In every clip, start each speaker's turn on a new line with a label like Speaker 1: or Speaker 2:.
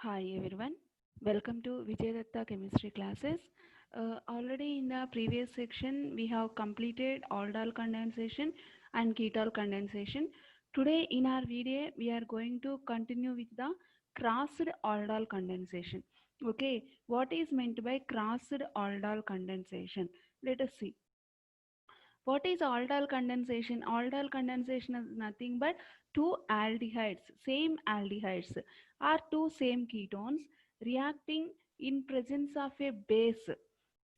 Speaker 1: Hi everyone, welcome to Vijayadatta chemistry classes. Already in the previous section we have completed aldol condensation and ketol condensation. Today in our video we are going to continue with the crossed aldol condensation. Okay, what is meant by crossed aldol condensation? Let us see. What is aldol condensation? Aldol condensation is nothing but two aldehydes, same aldehydes, are two same ketones reacting in presence of a base,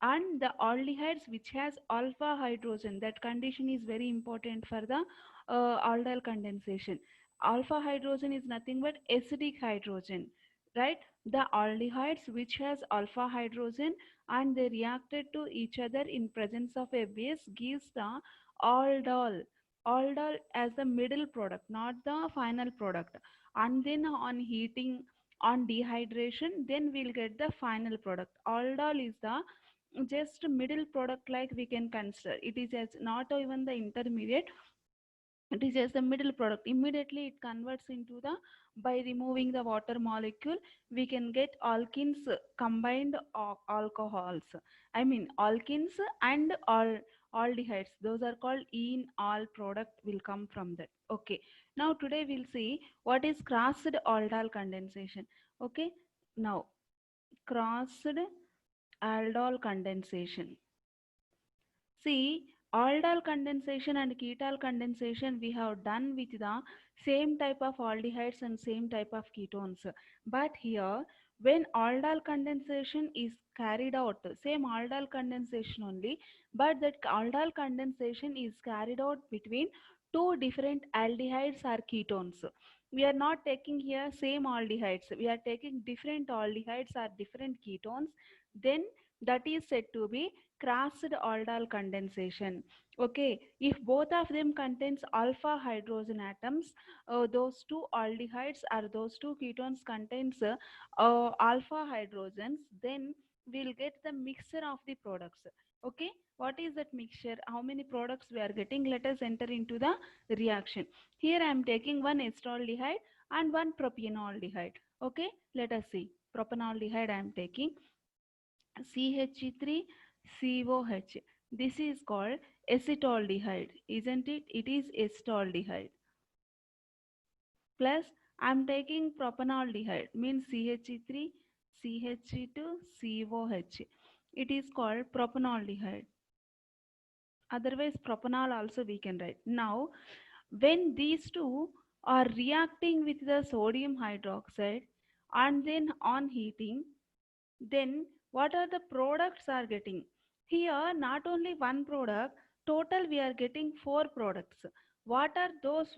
Speaker 1: and the aldehydes which has alpha hydrogen. That condition is very important for the aldol condensation. Alpha hydrogen is nothing but acidic hydrogen, right? The aldehydes which has alpha hydrogen and they reacted to each other in presence of a base gives the aldol. Aldol as the middle product, not the final product. And then on heating, on dehydration, then we'll get the final product. Aldol is the just middle product, like we can consider it is as not even the intermediate, it is just the middle product. Immediately it converts into the, by removing the water molecule we can get alkenes, combined alcohols, I mean alkenes and all aldehydes, those are called in all product will come from that. Okay, now today we'll see what is crossed aldol condensation. Okay, now crossed aldol condensation. See, aldol condensation and ketol condensation we have done with the same type of aldehydes and same type of ketones. But here, when aldol condensation is carried out, same aldol condensation only, but that aldol condensation is carried out between two different aldehydes or ketones. We are not taking here same aldehydes, we are taking different aldehydes or different ketones, then that is said to be crossed aldol condensation. Okay, if both of them contains alpha hydrogen atoms, those two aldehydes or those two ketones contains alpha hydrogens, then we'll get the mixture of the products. Okay, what is that mixture? How many products we are getting? Let us enter into the reaction. Here I am taking one acetaldehyde and one propanaldehyde. Okay, let us see. Propanaldehyde I am taking CH3COH. This is called acetaldehyde, isn't it? It is acetaldehyde. Plus, I am taking propanaldehyde, means CH3, CH2, COH. It is called propanaldehyde. Otherwise, propanol also we can write. Now, when these two are reacting with the sodium hydroxide and then on heating, then what are the products are getting? Here not only one product, total we are getting four products. What are those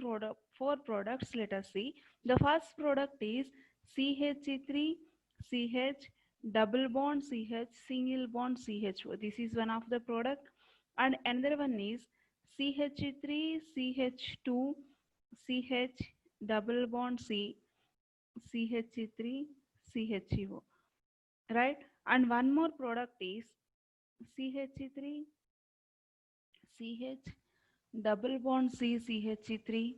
Speaker 1: four products? Let us see. The first product is CH3 CH double bond CH single bond CHO. This is one of the product, and another one is CH3 CH2 CH double bond C CH3 CHO, right? And one more product is CH3 CH double bond C CH3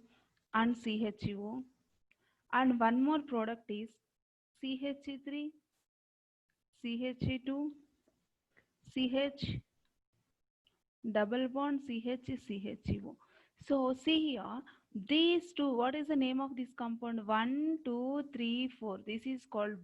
Speaker 1: and CHO, and one more product is CH3 CH2 CH double bond CH CHO. So see here, these two, what is the name of this compound? 1 2 3 4, this is called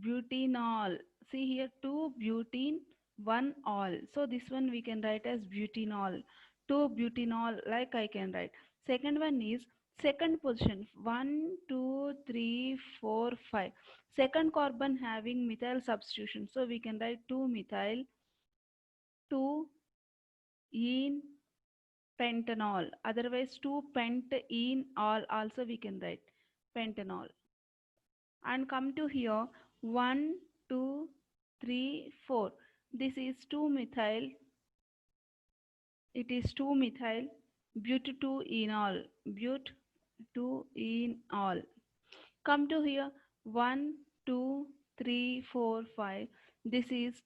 Speaker 1: butanol. See here, 2 butene, 1 all. So this one we can write as butanol. 2 butanol, like I can write. Second one is second position, 1 2 3 4 5. Second carbon having methyl substitution. So we can write 2 methyl, 2 in pentanol. Otherwise 2 pent in all also we can write pentanol. And come to here, 1 2 3 4, this is 2 methyl, it is 2 methyl but 2 enol, but 2 enol. Come to here, 1 2 3 4 5, this is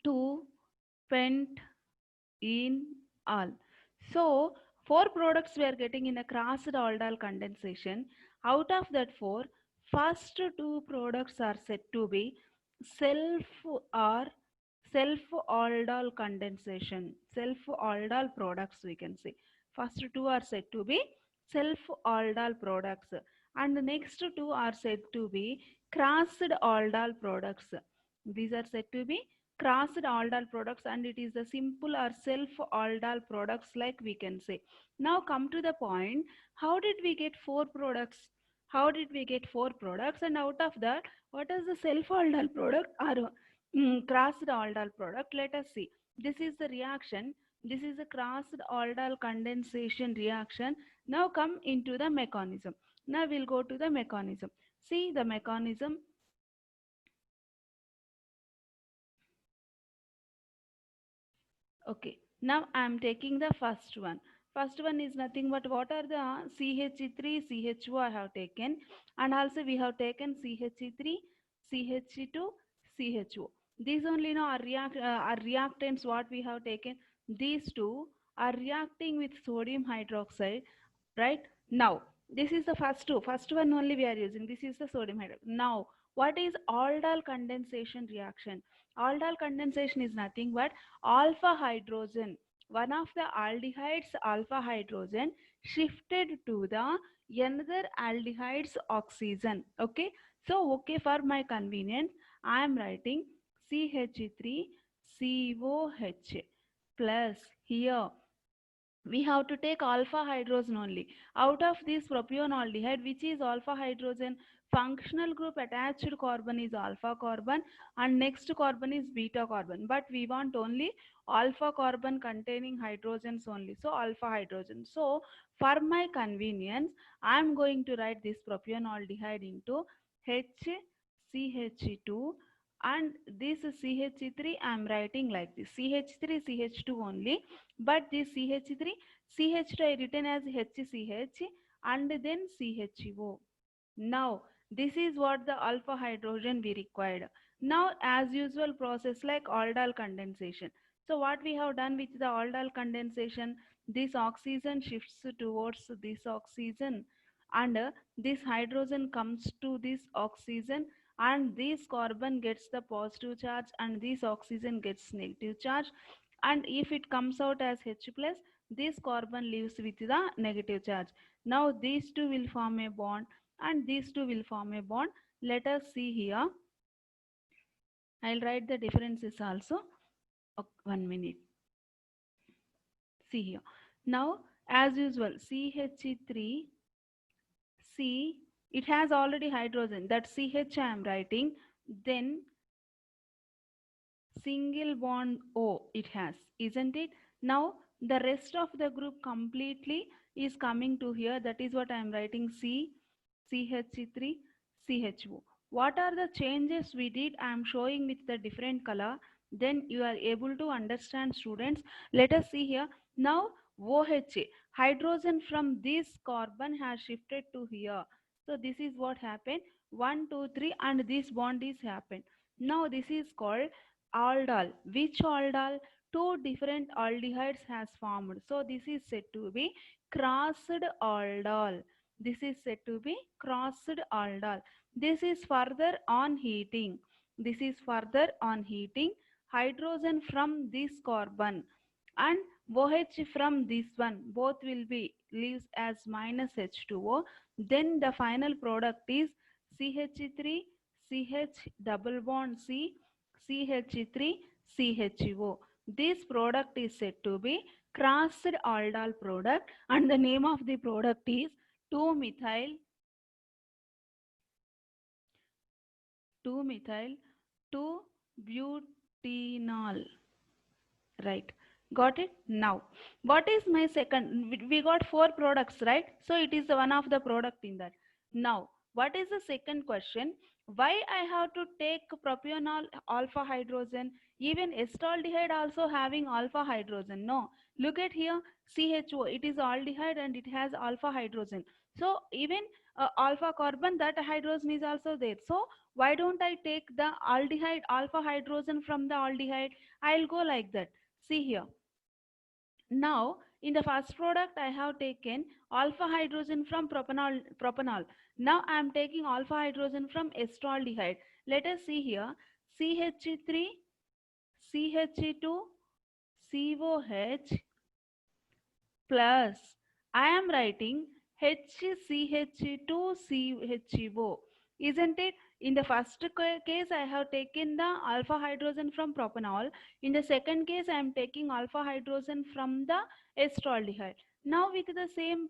Speaker 1: 2 pent in all. So 4 products we are getting in a crossed aldol condensation. Out of that 4, first 2 products are said to be self or self aldol condensation, self aldol products we can say. First 2 are said to be self aldol products and the next 2 are said to be crossed aldol products. These are said to be crossed aldol products and it is the simple or self aldol products like we can say. Now come to the point, how did we get 4 products? How did we get 4 products and out of that what is the self aldol product or crossed aldol product? Let us see. This is the reaction. This is a crossed aldol condensation reaction. Now come into the mechanism. Now we'll go to the mechanism. See the mechanism. Okay, now I am taking the first one. First one is nothing but what are the CH3, CHO I have taken and also we have taken CH3, CH2, CHO. These only now are reactants what we have taken. These two are reacting with sodium hydroxide, right? Now, this is the first one only we are using. This is the sodium hydroxide. Now, what is aldol condensation reaction? Aldol condensation is nothing but alpha hydrogen, one of the aldehydes alpha hydrogen shifted to the another aldehyde's oxygen. Okay, so okay, for my convenience I am writing CH3COH plus here we have to take alpha hydrogen only. Out of this propionaldehyde, which is alpha hydrogen, functional group attached carbon is alpha carbon and next carbon is beta carbon. But we want only alpha carbon containing hydrogens only. So alpha hydrogen. So for my convenience, I am going to write this propionaldehyde into HCH2 and this CH3 I am writing like this CH3 CH2 only, but this CH3 CH2 I written as HCH and then CHO. Now this is what the alpha hydrogen we required. Now as usual process like aldol condensation. So what we have done with the aldol condensation, this oxygen shifts towards this oxygen and this hydrogen comes to this oxygen and this carbon gets the positive charge and this oxygen gets negative charge, and if it comes out as H plus, this carbon leaves with the negative charge. Now these two will form a bond and these two will form a bond. Let us see here. I'll write the differences also. Okay, 1 minute. See here. Now as usual CH3 C, it has already hydrogen, that CH I am writing, then single bond O it has, isn't it? Now the rest of the group completely is coming to here, that is what I am writing C, CH3, CHO. What are the changes we did? I am showing with the different color, then you are able to understand students. Let us see here. Now OH, hydrogen from this carbon has shifted to here. So this is what happened, 1, 2, 3 and this bond is happened. Now this is called aldol. Which aldol? Two different aldehydes has formed. So this is said to be crossed aldol. This is said to be crossed aldol. This is further on heating. This is further on heating. Hydrogen from this carbon and OH from this one both will be leaves as minus H2O. Then the final product is CH3 CH double bond C CH3 CHO. This product is said to be crossed aldol product and the name of the product is 2-methyl 2-methyl 2-butanol. Right, got it. Now what is my second, we got 4 products, right? So it is one of the product in that. Now what is the second question, why I have to take propanol alpha hydrogen? Even acetaldehyde also having alpha hydrogen. No, look at here, CHO, it is aldehyde and it has alpha hydrogen. So even alpha carbon, that hydrogen is also there. So why don't I take the aldehyde alpha hydrogen from the aldehyde? I'll go like that. See here. Now In the first product, I have taken alpha hydrogen from propanol. Now I am taking alpha hydrogen from estraldehyde. Let us see here. CH3, CH2, COH plus I am writing HCH2CHO, isn't it? In the first case I have taken the alpha hydrogen from propanol. In the second case I am taking alpha hydrogen from the estraldehyde. Now with the same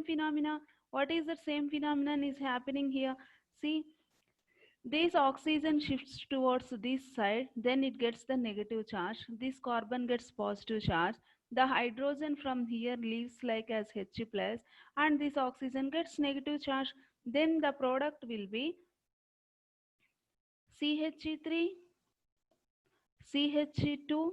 Speaker 1: phenomena, what is the same phenomenon is happening here? See, this oxygen shifts towards this side, then it gets the negative charge. This carbon gets positive charge. The hydrogen from here leaves like as H plus, and this oxygen gets negative charge. Then the product will be CH3, CH2.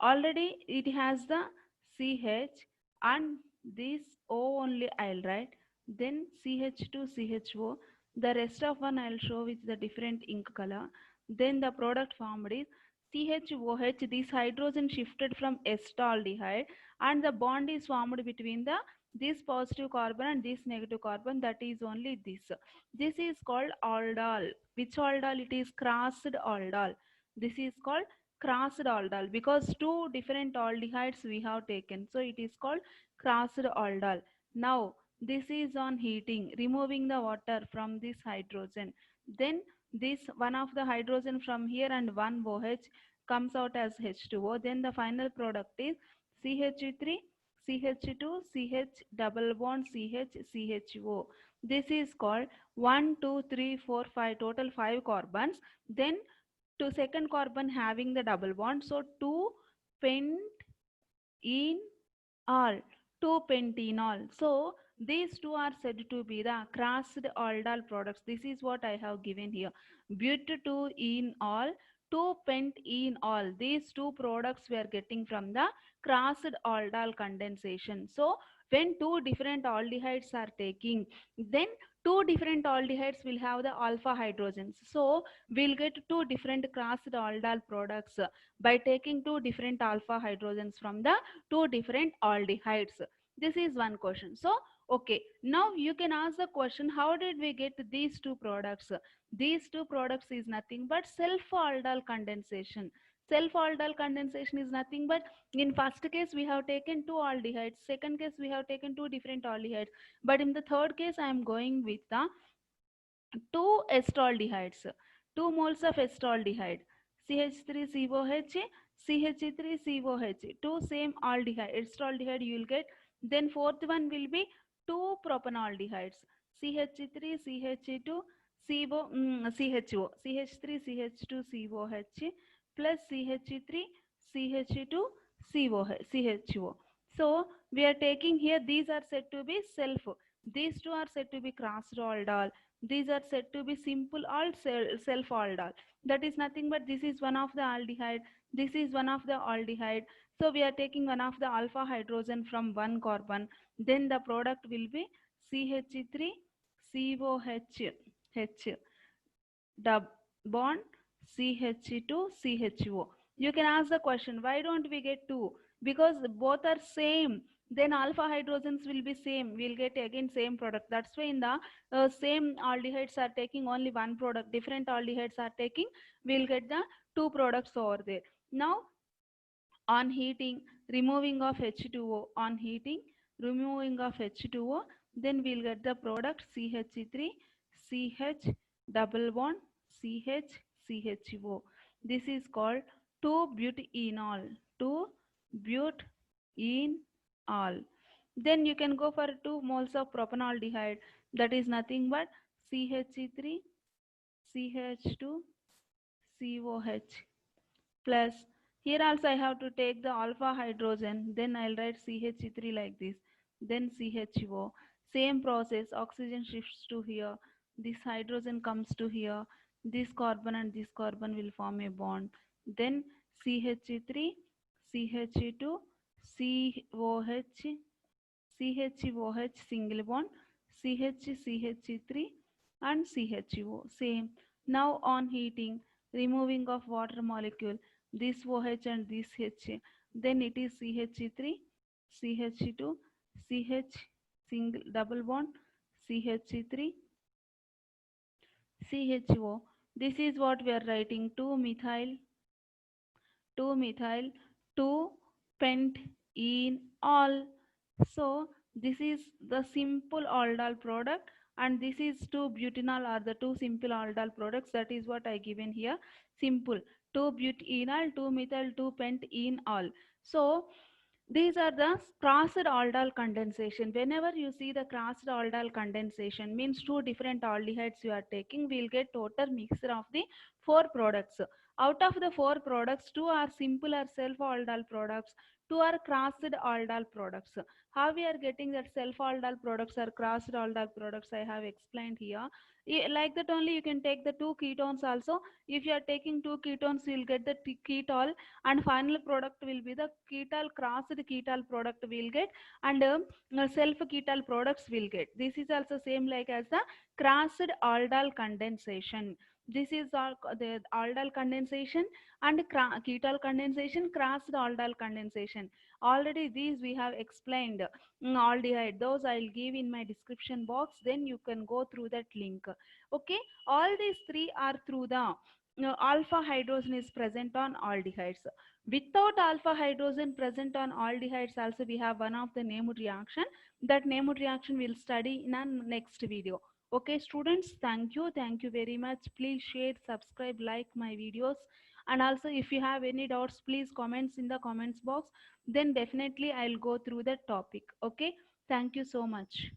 Speaker 1: Already it has the CH and this O only I'll write. Then CH2, CHO. The rest of one I'll show with the different ink color. Then the product formed is CHOH. This hydrogen shifted from estraldehyde and the bond is formed between the this positive carbon and this negative carbon, that is only this. This is called aldol. Which aldol? It is crossed aldol. This is called crossed aldol because two different aldehydes we have taken, so it is called crossed aldol. Now this is on heating, removing the water from this hydrogen. Then this one of the hydrogen from here and one OH comes out as H2O. Then the final product is CH3, CH2, CH double bond CH, CHO. This is called 1 2 3 4 5, total 5 carbons. Then to second carbon having the double bond, so 2 pentenol, 2 pentenol. So these two are said to be the crossed aldol products. This is what I have given here. But2-enol, 2-pentenol. These two products we are getting from the crossed aldol condensation. So when two different aldehydes are taking, then two different aldehydes will have the alpha hydrogens. So we'll get two different crossed aldol products by taking two different alpha hydrogens from the two different aldehydes. This is one question. So okay, now you can ask the question, how did we get these two products? These two products is nothing but self aldol condensation. Self aldol condensation is nothing but, in first case we have taken two aldehydes, second case we have taken two different aldehydes, but in the third case I am going with the two estraldehydes, 2 moles of estraldehyde, CH3COH, CH3COH, two same aldehyde, estraldehyde you will get. Then fourth one will be two propanaldehydes, CH3CH2, CHO, CH3CH2COH plus CH3CH2 CHO. So we are taking here, these are said to be self, these two are said to be crossed aldol, these are said to be simple ald, self aldol. That is nothing but this is one of the aldehyde, this is one of the aldehyde. So we are taking one of the alpha hydrogen from one carbon. Then the product will be CH3 COH H dub bond CH2 CHO. You can ask the question, why don't we get two? Because both are same, then alpha hydrogens will be same, we'll get again same product. That's why in the same aldehydes are taking only one product, different aldehydes are taking, we'll get the two products over there. Now on heating, removing of H2O, on heating, removing of H2O, then we'll get the product CH3 CH double bond CH CHO. This is called 2-butenol, 2-butenol. Then you can go for 2 moles of propanaldehyde, that is nothing but CH3 CH2 COH plus, here also I have to take the alpha hydrogen, then I'll write CH3 like this, then CHO. Same process, oxygen shifts to here, this hydrogen comes to here, this carbon and this carbon will form a bond. Then CH3, CH2, COH, CHOH single bond, CH, CH3 and CHO. Same. Now on heating, removing of water molecule, this OH and this H, then it is CH3, CH2, CH single double bond, CH3, CHO. This is what we are writing 2-methyl, 2-methyl, 2-pent-enol. So this is the simple aldol product, and this is 2-butanol are the two simple aldol products. That is what I given here. Simple 2-butanol, 2-methyl, 2-pent-enol. So these are the crossed aldol condensation. Whenever you see the crossed aldol condensation, means two different aldehydes you are taking, we'll get total mixture of the four products. Out of the four products, two are simple or self aldol products, two are crossed aldol products. How we are getting that self aldol products or crossed aldol products, I have explained here. Like that only you can take the two ketones also. If you are taking two ketones, you will get the ketol, and final product will be the ketal crossed ketal product will get, and self ketal products will get. This is also same like as the crossed aldol condensation. This is all the aldol condensation and ketal condensation, crossed aldol condensation. Already these we have explained. Aldehyde, those I'll give in my description box, then you can go through that link. Okay, all these three are through the alpha hydrogen is present on aldehydes. Without alpha hydrogen present on aldehydes also, we have one of the named reaction. That named reaction we'll study in a next video. Okay students, thank you very much. Please share, subscribe, like my videos, and also if you have any doubts, please comments in the comments box, then definitely I'll go through the topic. Okay, thank you so much.